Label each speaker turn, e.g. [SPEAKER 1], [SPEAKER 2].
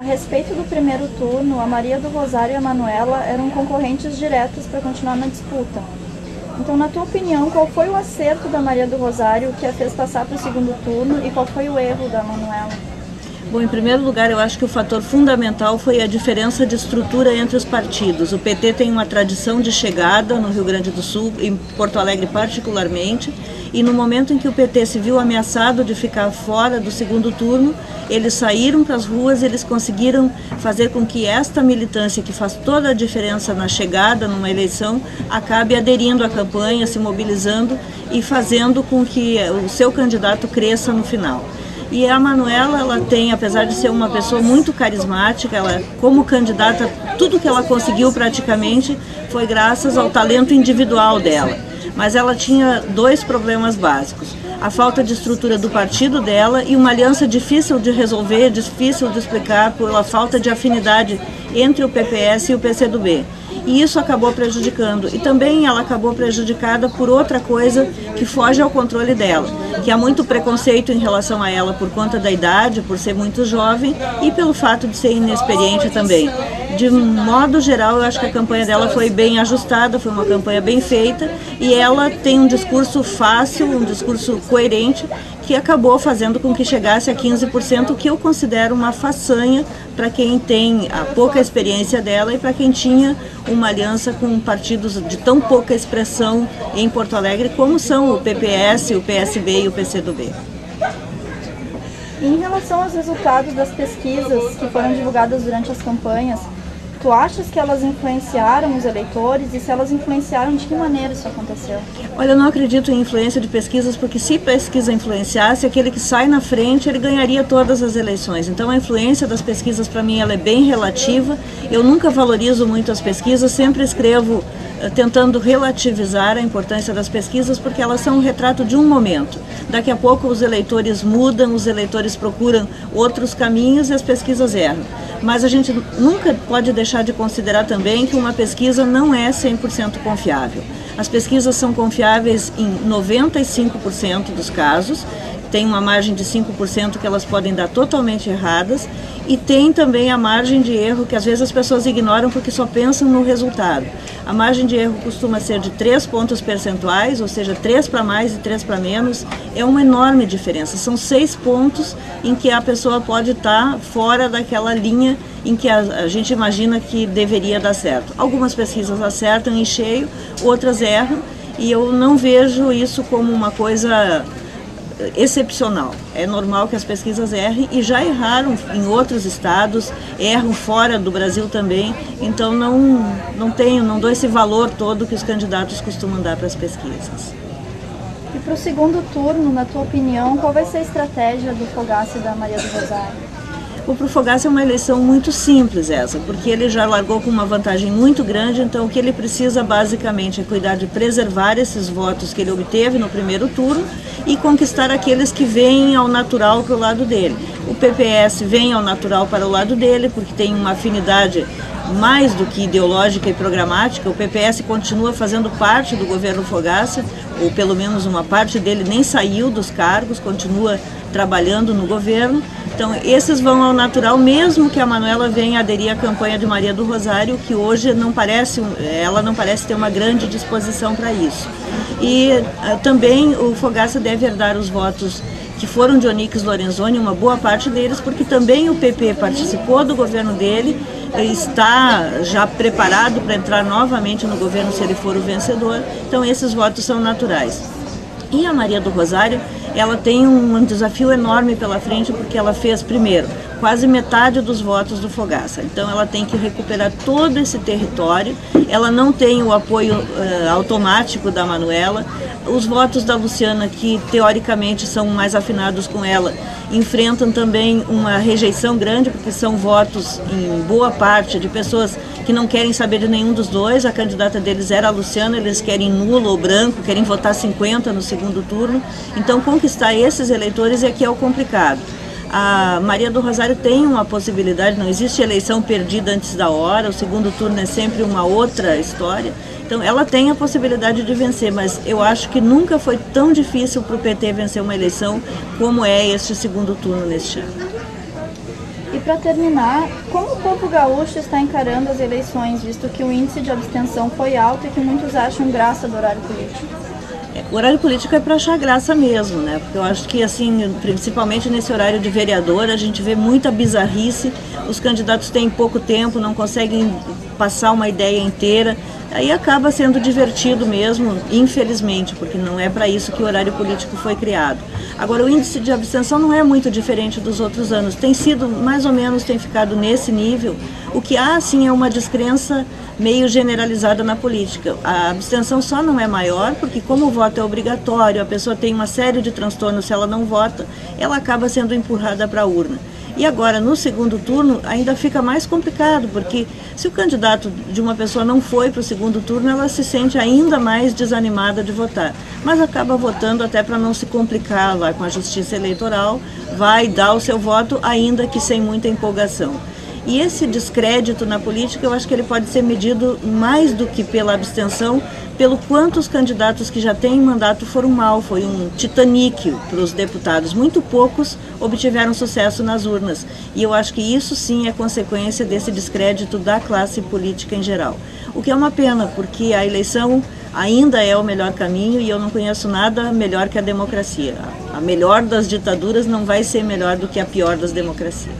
[SPEAKER 1] A respeito do primeiro turno, a Maria do Rosário e a Manuela eram concorrentes diretos para continuar na disputa. Então, na tua opinião, qual foi o acerto da Maria do Rosário que a fez passar para o segundo turno e qual foi o erro da Manuela?
[SPEAKER 2] Bom, em primeiro lugar, eu acho que o fator fundamental foi a diferença de estrutura entre os partidos. O PT tem uma tradição de chegada no Rio Grande do Sul, em Porto Alegre particularmente, e no momento em que o PT se viu ameaçado de ficar fora do segundo turno, eles saíram para as ruas, eles conseguiram fazer com que esta militância, que faz toda a diferença na chegada numa eleição, acabe aderindo à campanha, se mobilizando e fazendo com que o seu candidato cresça no final. E a Manuela, ela tem, apesar de ser uma pessoa muito carismática, ela, como candidata, tudo que ela conseguiu praticamente foi graças ao talento individual dela. Mas ela tinha dois problemas básicos: a falta de estrutura do partido dela e uma aliança difícil de resolver, difícil de explicar pela falta de afinidade entre o PPS e o PCdoB. E isso acabou prejudicando. E também ela acabou prejudicada por outra coisa que foge ao controle dela, que há muito preconceito em relação a ela por conta da idade, por ser muito jovem e pelo fato de ser inexperiente também. De modo geral, eu acho que a campanha dela foi bem ajustada, foi uma campanha bem feita e ela tem um discurso fácil, um discurso coerente, que acabou fazendo com que chegasse a 15%, o que eu considero uma façanha para quem tem a pouca experiência dela e para quem tinha uma aliança com partidos de tão pouca expressão em Porto Alegre como são o PPS, o PSB e o PCdoB.
[SPEAKER 1] Em relação aos resultados das pesquisas que foram divulgadas durante as campanhas, tu achas que elas influenciaram os eleitores e se elas influenciaram, de que maneira isso aconteceu?
[SPEAKER 2] Olha, eu não acredito em influência de pesquisas, porque se pesquisa influenciasse, aquele que sai na frente, ele ganharia todas as eleições. Então a influência das pesquisas, para mim, ela é bem relativa. Eu nunca valorizo muito as pesquisas, sempre escrevo tentando relativizar a importância das pesquisas, porque elas são um retrato de um momento. Daqui a pouco os eleitores mudam, os eleitores procuram outros caminhos e as pesquisas erram. Mas a gente nunca pode deixar de considerar também que uma pesquisa não é 100% confiável. As pesquisas são confiáveis em 95% dos casos, tem uma margem de 5% que elas podem dar totalmente erradas, e tem também a margem de erro que às vezes as pessoas ignoram porque só pensam no resultado. A margem de erro costuma ser de 3 pontos percentuais, ou seja, 3 para mais e 3 para menos, é uma enorme diferença. São 6 pontos em que a pessoa pode estar fora daquela linha em que a gente imagina que deveria dar certo. Algumas pesquisas acertam em cheio, outras erram, e eu não vejo isso como uma coisa excepcional. É normal que as pesquisas errem e já erraram em outros estados, erram fora do Brasil também, então não dou esse valor todo que os candidatos costumam dar para as pesquisas.
[SPEAKER 1] E para o segundo turno, na tua opinião, qual vai ser a estratégia do Fogaça e da Maria do Rosário?
[SPEAKER 2] O pro Fogaça é uma eleição muito simples essa, porque ele já largou com uma vantagem muito grande, então o que ele precisa basicamente é cuidar de preservar esses votos que ele obteve no primeiro turno e conquistar aqueles que vêm ao natural para o lado dele. O PPS vem ao natural para o lado dele, porque tem uma afinidade mais do que ideológica e programática. O PPS continua fazendo parte do governo Fogaça, ou pelo menos uma parte dele nem saiu dos cargos, continua trabalhando no governo. Então esses vão ao natural, mesmo que a Manuela venha aderir à campanha de Maria do Rosário, que hoje ela não parece ter uma grande disposição para isso. E também o Fogaça deve herdar os votos que foram de Onyx Lorenzoni, uma boa parte deles, porque também o PP participou do governo dele, está já preparado para entrar novamente no governo se ele for o vencedor, então esses votos são naturais. E a Maria do Rosário, ela tem um desafio enorme pela frente, porque ela fez, primeiro, quase metade dos votos do Fogaça. Então ela tem que recuperar todo esse território, ela não tem o apoio automático da Manuela. Os votos da Luciana, que teoricamente são mais afinados com ela, enfrentam também uma rejeição grande, porque são votos, em boa parte, de pessoas que não querem saber de nenhum dos dois. A candidata deles era a Luciana, eles querem nulo ou branco, querem votar 50 no segundo turno. Então conquistar esses eleitores é que é o complicado. A Maria do Rosário tem uma possibilidade, não existe eleição perdida antes da hora, o segundo turno é sempre uma outra história. Então ela tem a possibilidade de vencer, mas eu acho que nunca foi tão difícil para o PT vencer uma eleição como é este segundo turno neste ano.
[SPEAKER 1] E para terminar, como o povo gaúcho está encarando as eleições, visto que o índice de abstenção foi alto e que muitos acham graça do horário político?
[SPEAKER 2] O horário político é para achar graça mesmo, né? Porque eu acho que, assim, principalmente nesse horário de vereador, a gente vê muita bizarrice, os candidatos têm pouco tempo, não conseguem passar uma ideia inteira, aí acaba sendo divertido mesmo, infelizmente, porque não é para isso que o horário político foi criado. Agora, o índice de abstenção não é muito diferente dos outros anos, tem sido, mais ou menos, tem ficado nesse nível. O que há, sim, é uma descrença meio generalizada na política. A abstenção só não é maior porque, como o voto é obrigatório, a pessoa tem uma série de transtornos se ela não vota, ela acaba sendo empurrada para a urna. E agora, no segundo turno, ainda fica mais complicado, porque se o candidato de uma pessoa não foi para o segundo turno, ela se sente ainda mais desanimada de votar. Mas acaba votando até para não se complicar lá com a justiça eleitoral, vai dar o seu voto, ainda que sem muita empolgação. E esse descrédito na política, eu acho que ele pode ser medido mais do que pela abstenção, pelo quanto os candidatos que já têm mandato foram mal. Foi um Titanic para os deputados. Muito poucos obtiveram sucesso nas urnas. E eu acho que isso sim é consequência desse descrédito da classe política em geral. O que é uma pena, porque a eleição ainda é o melhor caminho e eu não conheço nada melhor que a democracia. A melhor das ditaduras não vai ser melhor do que a pior das democracias.